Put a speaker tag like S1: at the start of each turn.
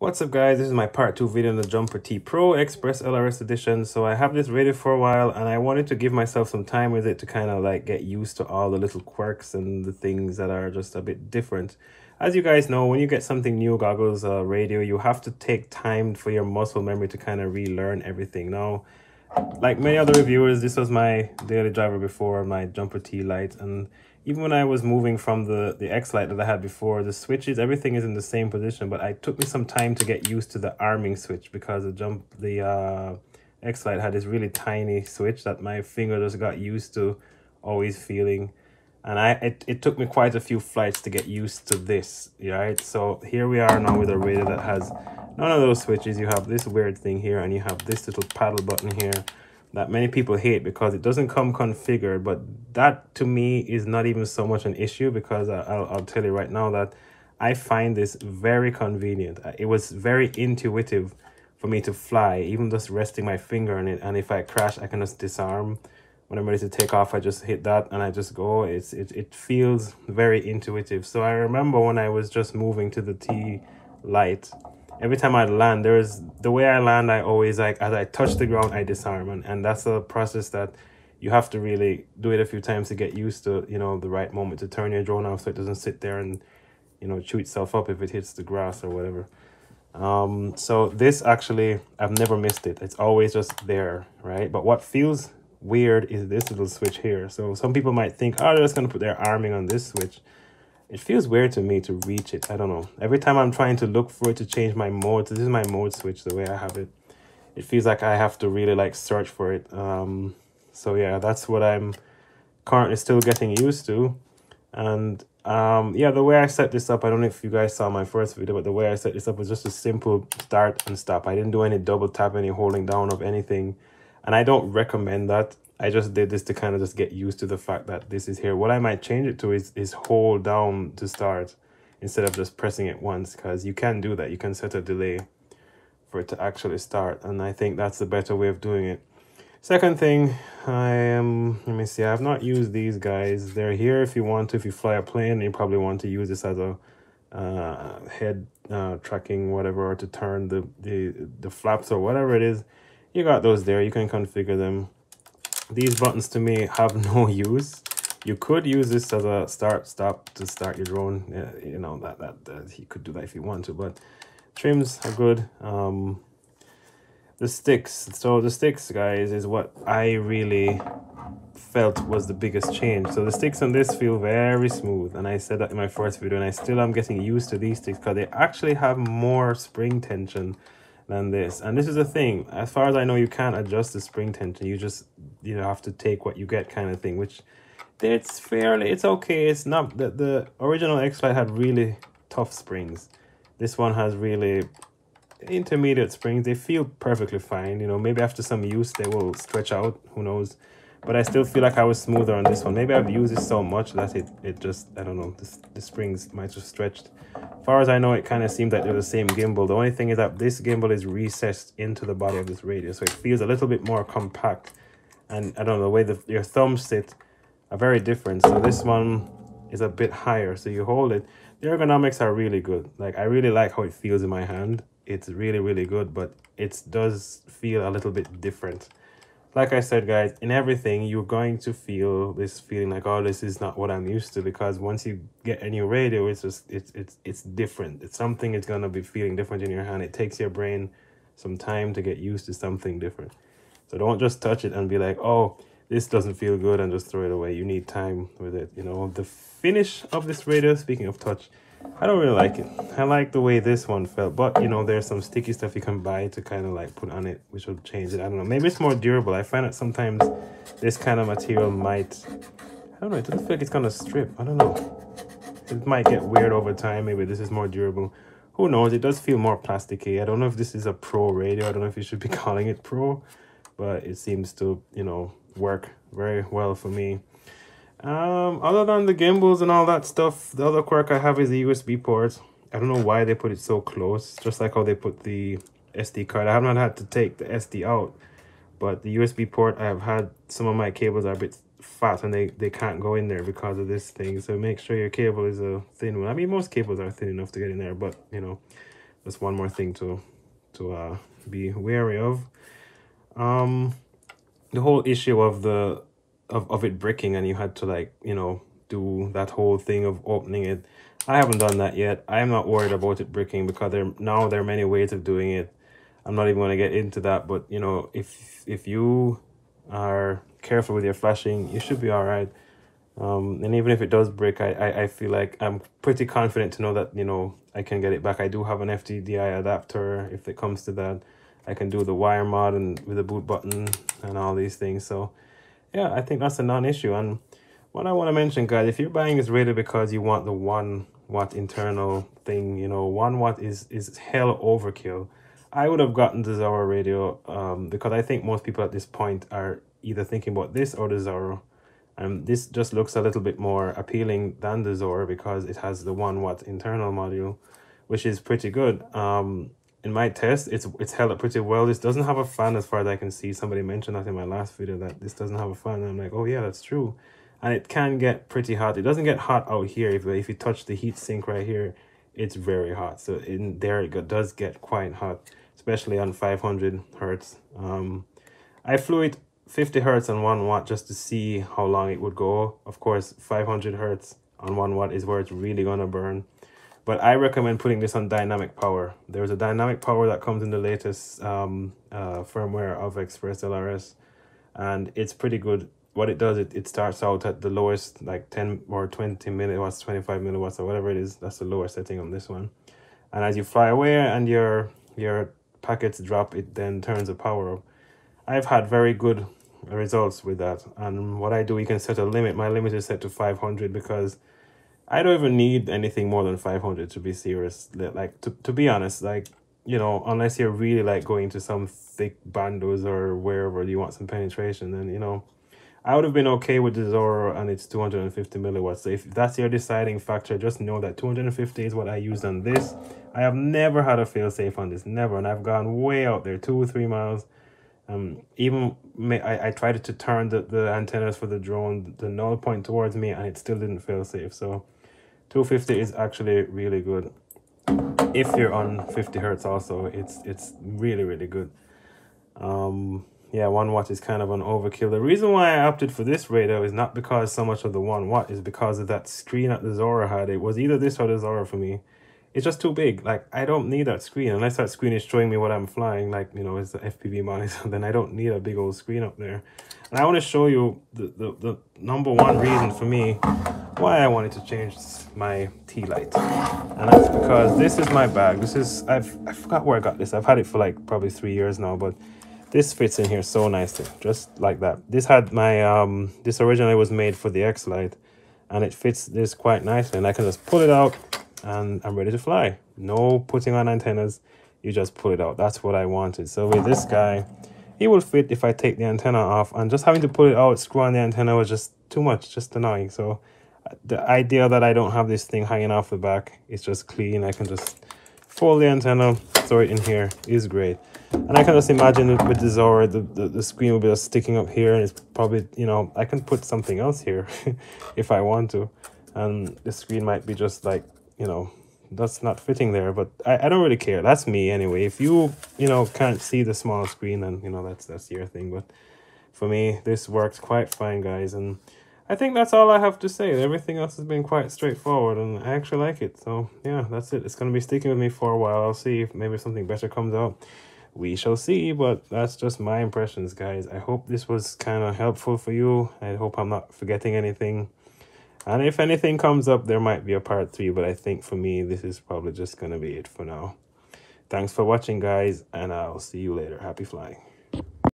S1: What's up guys, this is my part 2 video on the Jumper T-Pro Express LRS edition. So I have this ready for a while and I wanted to give myself some time with it to kind of like get used to all the little quirks and the things that are just a bit different. As you guys know, when you get something new, goggles, radio, you have to take time for your muscle memory to kind of relearn everything. Now, like many other reviewers, this was my daily driver before, my Jumper T light, and even when I was moving from the X light that I had before, the switches, everything is in the same position, but it took me some time to get used to the arming switch because the X light had this really tiny switch that my finger just got used to always feeling. And it took me quite a few flights to get used to this, right? So here we are now with a radio that has none of those switches. You have this weird thing here and you have this little paddle button here that many people hate because it doesn't come configured. But that to me is not even so much an issue because I'll tell you right now that I find this very convenient. It was very intuitive for me to fly, even just resting my finger on it. And if I crash, I can just disarm. When I'm ready to take off, I just hit that and I just go. It feels very intuitive. So I remember when I was just moving to the T light, every time I land, the way I land, I always like, as I touch the ground, I disarm. And that's a process that you have to really do it a few times to get used to, you know, the right moment to turn your drone off so it doesn't sit there and, you know, chew itself up if it hits the grass or whatever. So this actually, I've never missed it. It's always just there, right? But what feels weird is this little switch here. So some people might think, oh, they're just going to put their arming on this switch. It feels weird to me to reach it. I don't know. Every time I'm trying to look for it to change my mode, so this is my mode switch the way I have it. It feels like I have to really like search for it. So yeah, that's what I'm currently still getting used to. And yeah, the way I set this up, I don't know if you guys saw my first video, but the way I set this up was just a simple start and stop. I didn't do any double tap, any holding down of anything. And I don't recommend that. I just did this to kind of just get used to the fact that this is here. What I might change it to is hold down to start instead of just pressing it once, because you can do that. You can set a delay for it to actually start. And I think that's the better way of doing it. Second thing, let me see, I have not used these guys. They're here if you want to, if you fly a plane, and you probably want to use this as a head tracking, whatever, or to turn the flaps or whatever it is. You got those there. You can configure them. These buttons to me have no use. You could use this as a stop to start your drone. You know, that you could do that if you want to, but trims are good. The sticks. So the sticks, guys, is what I really felt was the biggest change. So the sticks on this feel very smooth, and I said that in my first video, and I still am getting used to these sticks because they actually have more spring tension than this. And this is the thing, as far as I know, you can't adjust the spring tension. You just, you know, have to take what you get kind of thing, which it's okay. It's not that the original X-Lite had really tough springs. This one has really intermediate springs. They feel perfectly fine. You know, maybe after some use they will stretch out, who knows, but I still feel like I was smoother on this one. Maybe I've used this so much that it just, I don't know, the springs might have stretched. As far as I know, it kind of seems like they're the same gimbal. The only thing is that this gimbal is recessed into the body of this radio, so it feels a little bit more compact. And I don't know, the way your thumbs sit are very different. So this one is a bit higher, so you hold it. The ergonomics are really good. Like, I really like how it feels in my hand. It's really, really good, but it does feel a little bit different. Like I said, guys, in everything, you're going to feel this feeling like, oh, this is not what I'm used to, because once you get a new radio, it's just, it's different. It's something it's going to be feeling different in your hand. It takes your brain some time to get used to something different. So don't just touch it and be like, oh, this doesn't feel good, and just throw it away. You need time with it. You know, the finish of this radio, speaking of touch, I don't really like it. I like the way this one felt, but you know, there's some sticky stuff you can buy to kind of like put on it, which will change it. I don't know, maybe it's more durable. I find that sometimes this kind of material might, I don't know, it doesn't feel like it's gonna strip. I don't know, it might get weird over time. Maybe this is more durable, who knows. It does feel more plasticky. I don't know if this is a pro radio. I don't know if you should be calling it pro, but it seems to, you know, work very well for me. Other than the gimbals and all that stuff, the other quirk I have is the USB port. I don't know why they put it so close, just like how they put the SD card. I have not had to take the SD out, but the USB port, I have had, some of my cables are a bit fat and they can't go in there because of this thing. So make sure your cable is a thin one. I mean, most cables are thin enough to get in there, but you know, Just one more thing to be wary of. The whole issue of of it bricking, and you had to, like, you know, do that whole thing of opening it. I haven't done that yet. I'm not worried about it bricking because there are many ways of doing it. I'm not even going to get into that, but you know, if you are careful with your flashing, you should be all right. And even if it does break, I feel like I'm pretty confident to know that, you know, I can get it back. I do have an FTDI adapter if it comes to that. I can do the wire mod and with the boot button and all these things. So yeah, I think that's a non-issue. And what I want to mention, guys, if you're buying this radio because you want the 1 watt internal thing, you know, 1 watt is hell overkill. I would have gotten the Zorro radio because I think most people at this point are either thinking about this or the Zorro. This just looks a little bit more appealing than the Zorro because it has the 1 watt internal module, which is pretty good. In my test, it's held up pretty well. This doesn't have a fan as far as I can see. Somebody mentioned that in my last video that this doesn't have a fan. And I'm like, oh yeah, that's true. And it can get pretty hot. It doesn't get hot out here. If you touch the heat sink right here, it's very hot. So in there it does get quite hot, especially on 500 hertz. I flew it 50 hertz on 1 watt just to see how long it would go. Of course, 500 hertz on 1 watt is where it's really gonna burn. But I recommend putting this on dynamic power. There's a dynamic power that comes in the latest firmware of Express LRS, and it's pretty good. What it does, it starts out at the lowest, like 10 or 20 milliwatts, 25 milliwatts, or whatever it is. That's the lower setting on this one. And as you fly away and your packets drop, it then turns the power up. I've had very good results with that. And what I do, you can set a limit. My limit is set to 500 because I don't even need anything more than 500 to be serious. Like, to be honest, like, you know, unless you're really like going to some thick bandos or wherever you want some penetration, then, you know, I would have been okay with the Zorro and it's 250 milliwatts. So if that's your deciding factor, just know that 250 is what I used on this. I have never had a fail-safe on this, never. And I've gone way out there, 2 or 3 miles. I tried to turn the antennas for the drone, the null point towards me, and it still didn't fail safe. So 250 is actually really good. If you're on 50 hertz also, it's really, really good. Yeah, 1 watt is kind of an overkill. The reason why I opted for this radio is not because so much of the 1 watt, is because of that screen that the Zorro had. It was either this or the Zorro for me. It's just too big. Like, I don't need that screen unless that screen is showing me what I'm flying, like, you know, it's the FPV monitor. Then I don't need a big old screen up there. And I want to show you the number one reason for me why I wanted to change my T-light. And that's because this is my bag. This is, I forgot where I got this. I've had it for like probably 3 years now, but this fits in here so nicely, just like that. This had my, this originally was made for the X-Lite, and it fits this quite nicely. And I can just pull it out, and I'm ready to fly. No putting on antennas, you just pull it out. That's what I wanted. So with this guy, he will fit if I take the antenna off, and just having to pull it out, screw on the antenna was just too much, just annoying. So the idea that I don't have this thing hanging off the back, it's just clean. I can just fold the antenna, throw it in here, is great. And I can just imagine with the Zorro, the screen will be just sticking up here, and it's probably, you know, I can put something else here if I want to. And the screen might be just like, you know, that's not fitting there, but I don't really care. That's me anyway. If you know, can't see the small screen, then, you know, that's your thing. But for me, this works quite fine, guys. And I think that's all I have to say. Everything else has been quite straightforward, and I actually like it. So yeah, that's it. It's going to be sticking with me for a while. I'll see if maybe something better comes out. We shall see, but that's just my impressions, guys. I hope this was kind of helpful for you. I hope I'm not forgetting anything. And if anything comes up, there might be a part 3, but I think for me, this is probably just going to be it for now. Thanks for watching, guys, and I'll see you later. Happy flying.